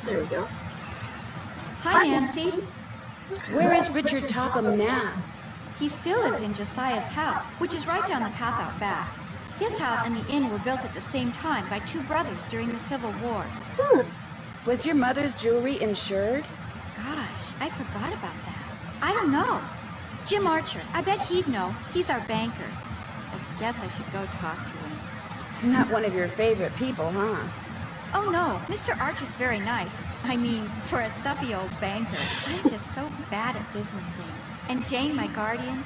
There we go. Hi, Nancy. Where is Richard Topham now? He still lives in Josiah's house, which is right down the path out back. His house and the inn were built at the same time by two brothers during the Civil War. Was your mother's jewelry insured? Gosh, I forgot about that. I don't know. Jim Archer, I bet he'd know. He's our banker. I guess I should go talk to him. Not one of your favorite people, huh? Oh no, Mr. Archer's very nice. I mean, for a stuffy old banker. I'm just so bad at business things. And Jane, my guardian,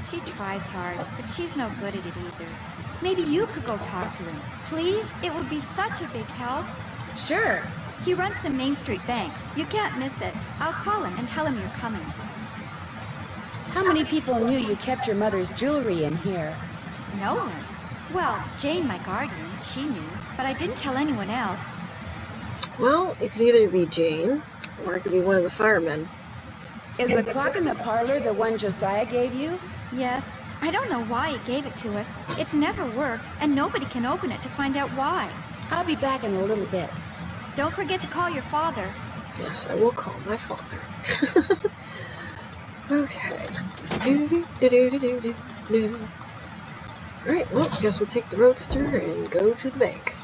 she tries hard, but she's no good at it either. Maybe you could go talk to him. Please? It would be such a big help. Sure. He runs the Main Street Bank. You can't miss it. I'll call him and tell him you're coming. How many people knew you kept your mother's jewelry in here? No one. Well, Jane, my guardian, she knew, but I didn't tell anyone else. Well, it could either be Jane, or it could be one of the firemen. Is the clock in the parlor the one Josiah gave you? Yes. I don't know why he gave it to us. It's never worked, and nobody can open it to find out why. I'll be back in a little bit. Don't forget to call your father. Yes, I will call my father. Okay. Alright, well, I guess we'll take the roadster and go to the bank.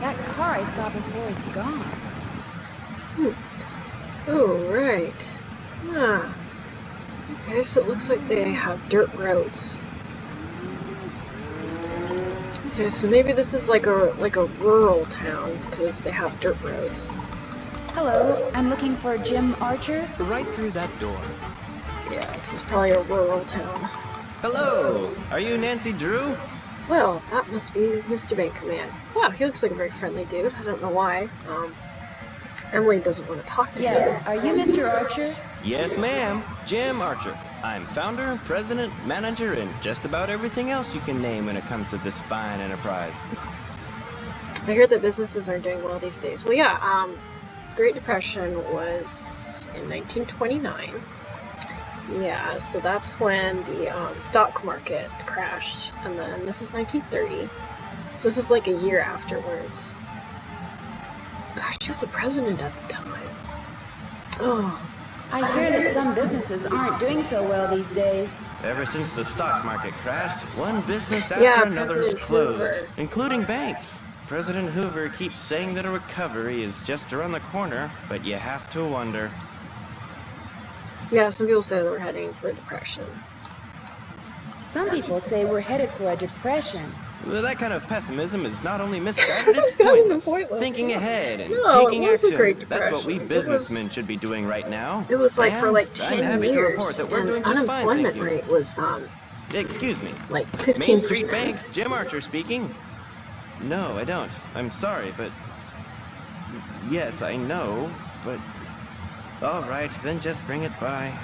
That car I saw before is gone. Oh, right. Ah. Okay, so it looks like they have dirt roads. Okay, so maybe this is like a rural town because they have dirt roads. Hello, I'm looking for Jim Archer. Right through that door. Yeah, this is probably a rural town. Hello! Are you Nancy Drew? Well, that must be Mr. Bankerman. Wow, he looks like a very friendly dude. I don't know why. Emily doesn't want to talk to him. Yes, are you Mr. Archer? Yes, ma'am. Jim Archer. I'm founder, president, manager, and just about everything else you can name when it comes to this fine enterprise. I heard that businesses aren't doing well these days. Well, yeah, Great Depression was in 1929. Yeah, so that's when the stock market crashed, and then this is 1930. So this is like a year afterwards. Gosh, she was the president at the time. Oh. I hear that some businesses aren't doing so well these days. Ever since the stock market crashed, one business after another's closed, including banks. President Hoover keeps saying that a recovery is just around the corner, but you have to wonder. Yeah, some people say that we're heading for a depression. Some people say we're headed for a depression. Well, that kind of pessimism is not only misguided, it's pointless. Thinking ahead and taking action. That's what we businessmen should be doing right now. It was like for like 10 I'm happy years, to report that we're doing just fine, thank you. Unemployment rate was Excuse me. like 15%. Main Street Bank, Jim Archer speaking. No, I don't. I'm sorry, but... Yes, I know, but... All right, then just bring it by.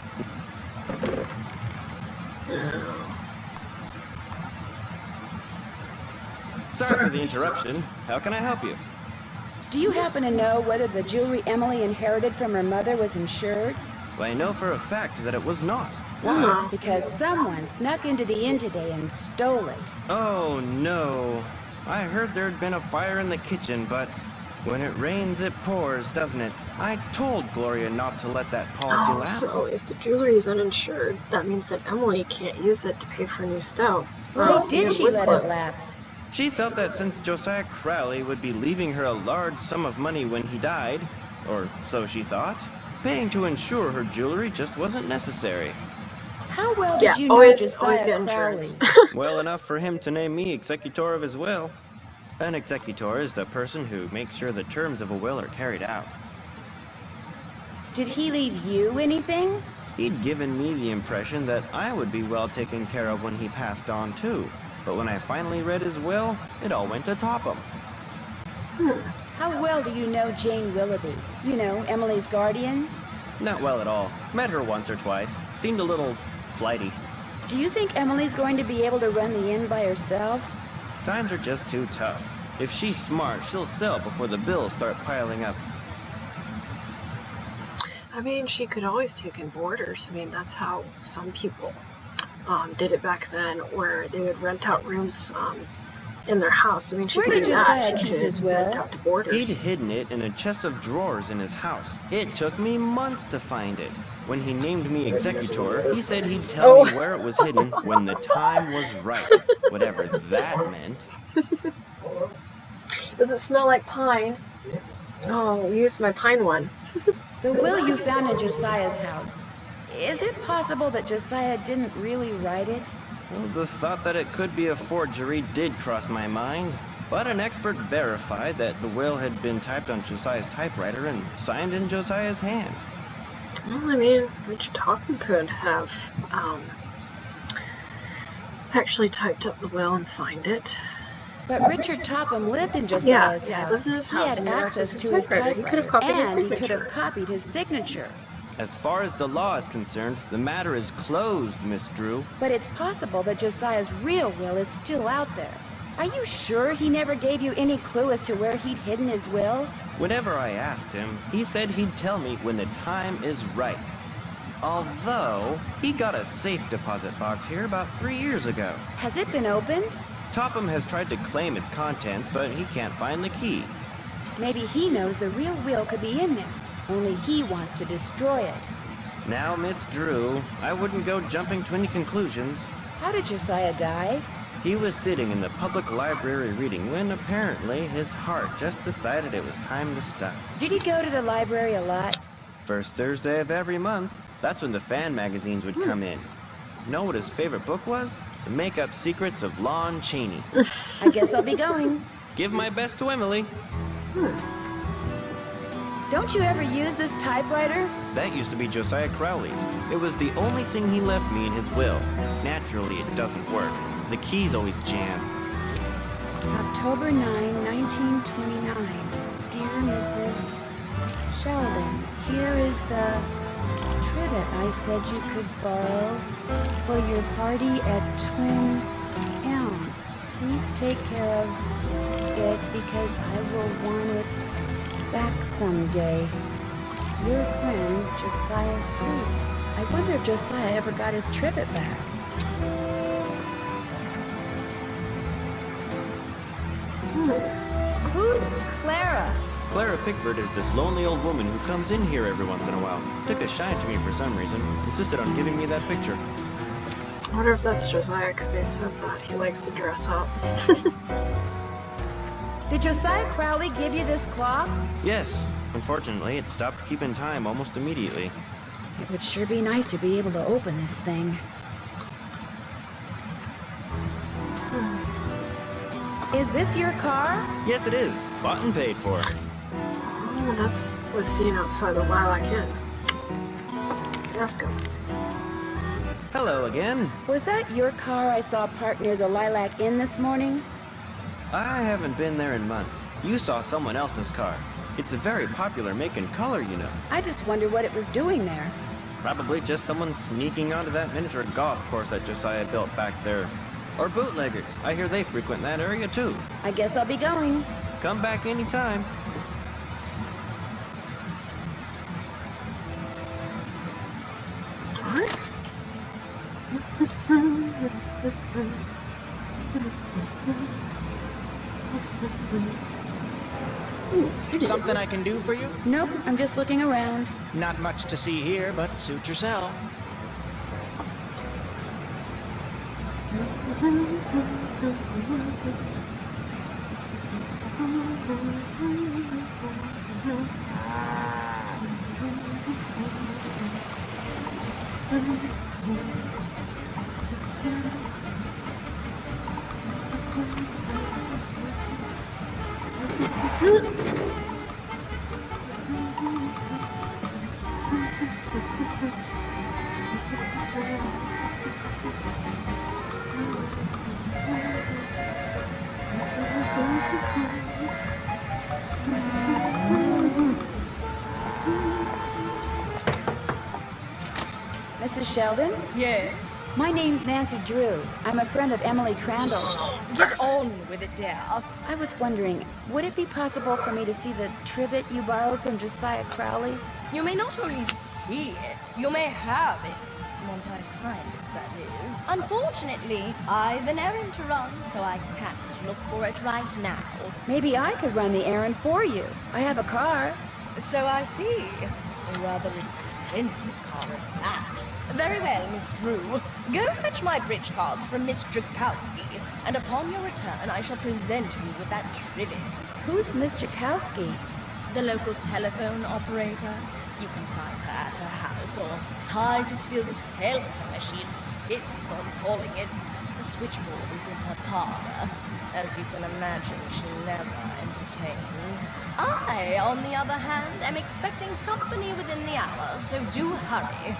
Sorry for the interruption. How can I help you? Do you happen to know whether the jewelry Emily inherited from her mother was insured? Well, I know for a fact that it was not. Why? Because someone snuck into the inn today and stole it. Oh, no. I heard there'd been a fire in the kitchen, but when it rains, it pours, doesn't it? I told Gloria not to let that policy lapse. So if the jewelry is uninsured, that means that Emily can't use it to pay for a new stove. Why did she let it lapse? She felt that since Josiah Crowley would be leaving her a large sum of money when he died, or so she thought, paying to insure her jewelry just wasn't necessary. How well did you know Josiah Crowley? Well enough for him to name me executor of his will. An executor is the person who makes sure the terms of a will are carried out. Did he leave you anything? He'd given me the impression that I would be well taken care of when he passed on too. But when I finally read his will, it all went to Topham. How well do you know Jane Willoughby? You know, Emily's guardian? Not well at all. Met her once or twice. Seemed a little flighty. Do you think Emily's going to be able to run the inn by herself? Times are just too tough. If she's smart, she'll sell before the bills start piling up. I mean, she could always take in boarders. I mean, that's how some people did it back then, where they would rent out rooms in their house. I mean, she Where could did do Josiah that. She keep could his rent will? out to boarders. He'd hidden it in a chest of drawers in his house. It took me months to find it. When he named me executor, he said he'd tell me where it was hidden when the time was right. Whatever that meant. Does it smell like pine? Oh, we used my pine one. The will you found in Josiah's house. Is it possible that Josiah didn't really write it? Well, the thought that it could be a forgery did cross my mind. But an expert verified that the will had been typed on Josiah's typewriter and signed in Josiah's hand. Well, I mean, Richard Topham could have actually typed up the will and signed it. But Richard Topham lived in Josiah's he house. lived in his house. He had and access to his typewriter. He could have copied his and he signature. could have copied his signature. As far as the law is concerned, the matter is closed, Miss Drew. But it's possible that Josiah's real will is still out there. Are you sure he never gave you any clue as to where he'd hidden his will? Whenever I asked him, he said he'd tell me when the time is right. Although, he got a safe deposit box here about 3 years ago. Has it been opened? Topham has tried to claim its contents, but he can't find the key. Maybe he knows the real will could be in there. Only he wants to destroy it. Now, Miss Drew, I wouldn't go jumping to any conclusions. How did Josiah die? He was sitting in the public library reading when apparently his heart just decided it was time to stop. Did he go to the library a lot? First Thursday of every month. That's when the fan magazines would come in. Know what his favorite book was? The Makeup Secrets of Lon Chaney. I guess I'll be going. Give my best to Emily. Don't you ever use this typewriter? That used to be Josiah Crowley's. It was the only thing he left me in his will. Naturally, it doesn't work. The keys always jam. October 9, 1929. Dear Mrs. Sheldon, here is the trivet I said you could borrow for your party at Twin Elms. Please take care of it because I will want it back someday. Your friend, Josiah C. I wonder if Josiah ever got his trivet back. Who's Clara? Clara Pickford is this lonely old woman who comes in here every once in a while. Took a shine to me for some reason. Insisted on giving me that picture. I wonder if that's Josiah, because they said that he likes to dress up. Did Josiah Crowley give you this clock? Yes. Unfortunately, it stopped keeping time almost immediately. It would sure be nice to be able to open this thing. Is this your car? Yes, it is. Bought and paid for. Oh, that's what's seen outside the Lilac Inn. Let's go. Hello again. Was that your car I saw parked near the Lilac Inn this morning? I haven't been there in months. You saw someone else's car. It's a very popular make and color, you know. I just wonder what it was doing there. Probably just someone sneaking onto that miniature golf course that Josiah built back there. Or bootleggers. I hear they frequent that area too. I guess I'll be going. Come back anytime. What? Something I can do for you? Nope, I'm just looking around. Not much to see here, but suit yourself. Mrs. Sheldon? Yes? My name's Nancy Drew. I'm a friend of Emily Crandall's. Get on with it, dear. I was wondering, would it be possible for me to see the trivet you borrowed from Josiah Crowley? You may not only see it, you may have it. Once I find it, that is. Unfortunately, I've an errand to run, so I can't look for it right now. Maybe I could run the errand for you. I have a car. So I see. A rather expensive car at that. Very well, Miss Drew. Go fetch my bridge cards from Miss Drakowski, and upon your return I shall present you with that trivet. Who's Miss Drakowski? The local telephone operator. You can find her at her house, or Titusfield tell her she insists on calling it. The switchboard is in her parlor. As you can imagine, she never entertains. I, on the other hand, am expecting company within the hour, so do hurry.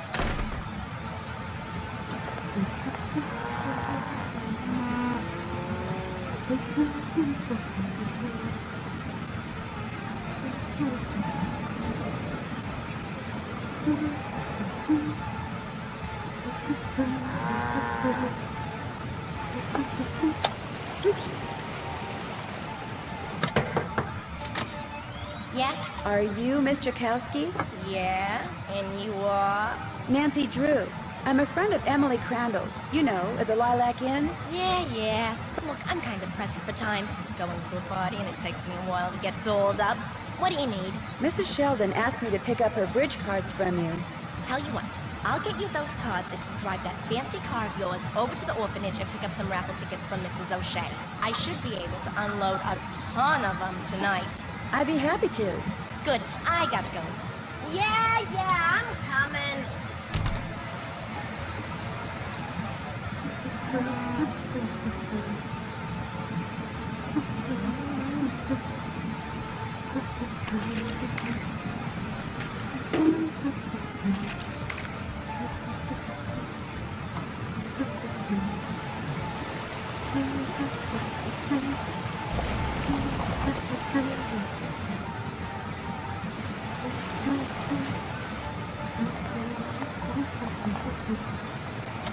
Yeah? Are you Miss Drakowski? Yeah? And you are? Nancy Drew. I'm a friend of Emily Crandall's. You know, at the Lilac Inn. Yeah. Look, I'm kind of pressed for time. Going to a party and it takes me a while to get dolled up. What do you need? Mrs. Sheldon asked me to pick up her bridge cards from you. Tell you what, I'll get you those cards if you drive that fancy car of yours over to the orphanage and pick up some raffle tickets from Mrs. O'Shea. I should be able to unload a ton of them tonight. I'd be happy to. Good, I gotta go. Yeah, I'm coming.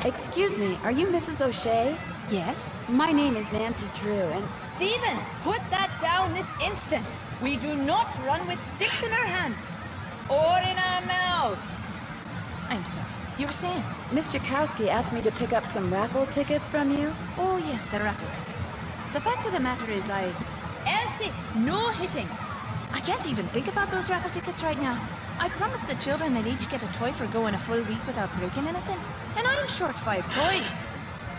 Excuse me, are you Mrs. O'Shea? Yes? My name is Nancy Drew, and Stephen, put that down this instant. We do not run with sticks in our hands or in our mouths. I'm sorry. You were saying? Miss Drakowski asked me to pick up some raffle tickets from you. Oh, yes, the raffle tickets. The fact of the matter is Elsie, no hitting. I can't even think about those raffle tickets right now. I promised the children they'd each get a toy for going a full week without breaking anything. And I'm short 5 toys.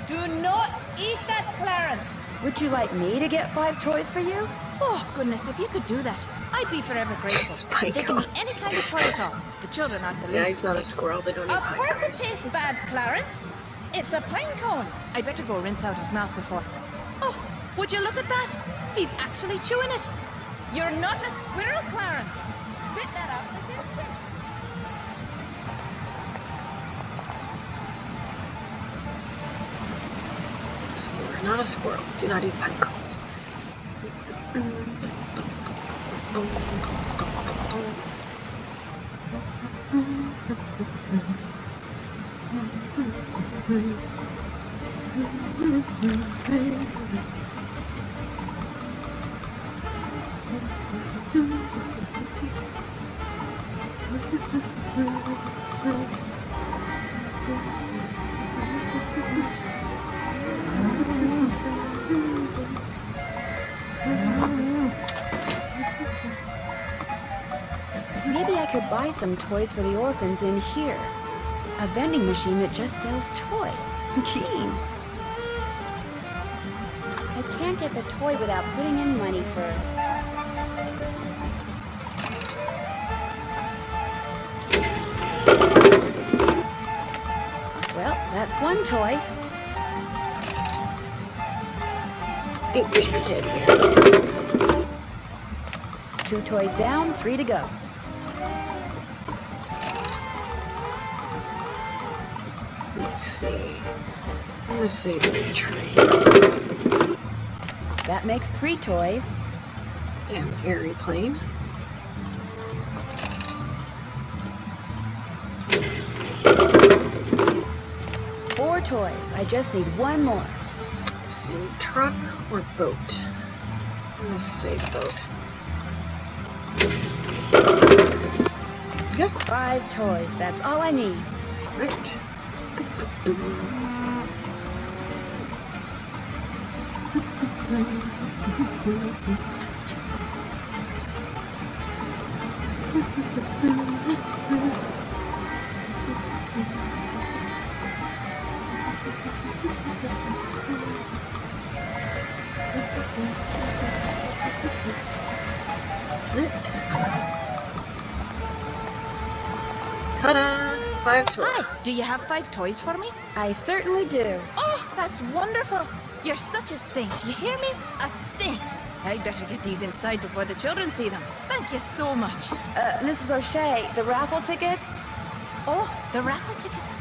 Do not eat that, Clarence. Would you like me to get 5 toys for you? Oh, goodness, if you could do that, I'd be forever grateful. My They can be God. any kind of toy at all. The children aren't the Yeah, least. he's not a big. squirrel. They don't eat Of course it blackberries. tastes bad, Clarence. It's a pine cone. I'd better go rinse out his mouth before. Oh, would you look at that? He's actually chewing it. You're not a squirrel, Clarence. Spit that out this instant. So you're not a squirrel. Do not eat pine cones. Maybe I could buy some toys for the orphans in here. A vending machine that just sells toys. Keen. I can't get the toy without putting in money first. Well, that's one toy. I think we should take it. 2 toys down, 3 to go. Let's see. I'm gonna save the train. That makes 3 toys. And the airplane. Four toys. I just need 1 more. Let's see, truck or boat? I'm gonna say boat. Yeah, 5 toys. That's all I need. right. Ta-da! 5 toys. Hi, do you have 5 toys for me? I certainly do. Oh, that's wonderful. You're such a saint, you hear me? A saint. I'd better get these inside before the children see them. Thank you so much. Mrs. O'Shea, the raffle tickets? Oh, the raffle tickets?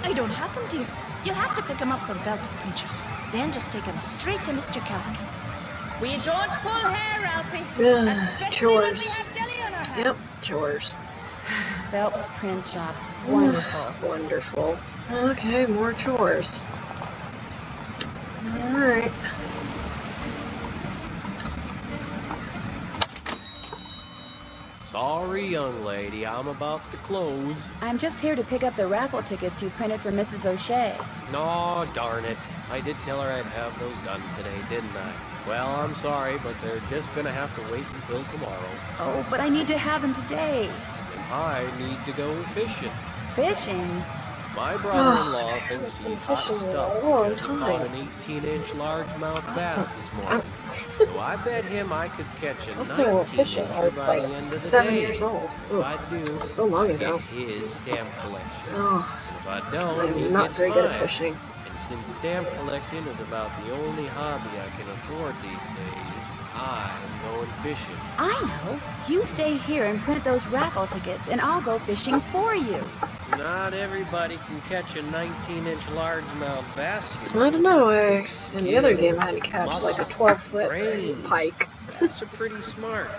I don't have them, dear. You'll have to pick them up from Phelps Print Shop. Then just take them straight to Mr. Kowski. We don't pull hair, Ralphie. Ugh, Especially when we chores. have jelly on our hands. Yep, chores. Phelps Print Shop. Wonderful. Wonderful. Okay, more chores. Alright. Sorry, young lady, I'm about to close. I'm just here to pick up the raffle tickets you printed for Mrs. O'Shea. Aw, darn it. I did tell her I'd have those done today, didn't I? Well, I'm sorry, but they're just gonna have to wait until tomorrow. Oh, but I need to have them today. And I need to go fishing. Fishing? My brother-in-law thinks he's hot fishing stuff a long because he caught time. an 18-inch largemouth bass this morning. So I bet him I could catch a Also, fishing, I 19-incher was by like the end of the 7 day. years old. If Ugh, I do, so long I ago. get his stamp collection. Oh, And if I don't, he I'm not gets very good at mine. fishing. And since stamp collecting is about the only hobby I can afford these days, I'm going fishing. I know. You stay here and print those raffle tickets, and I'll go fishing for you. Not everybody can catch a 19-inch largemouth bass. You I don't know. Takes In the other skill, game, I had to catch muscle, like a 12-foot brains. pike. Bass are pretty smart.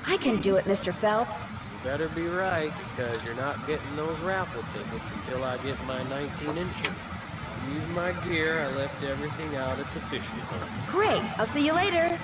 I can do it, Mr. Phelps. You better be right, because you're not getting those raffle tickets until I get my 19-incher. You can use my gear. I left everything out at the fishing hole. Great. I'll see you later.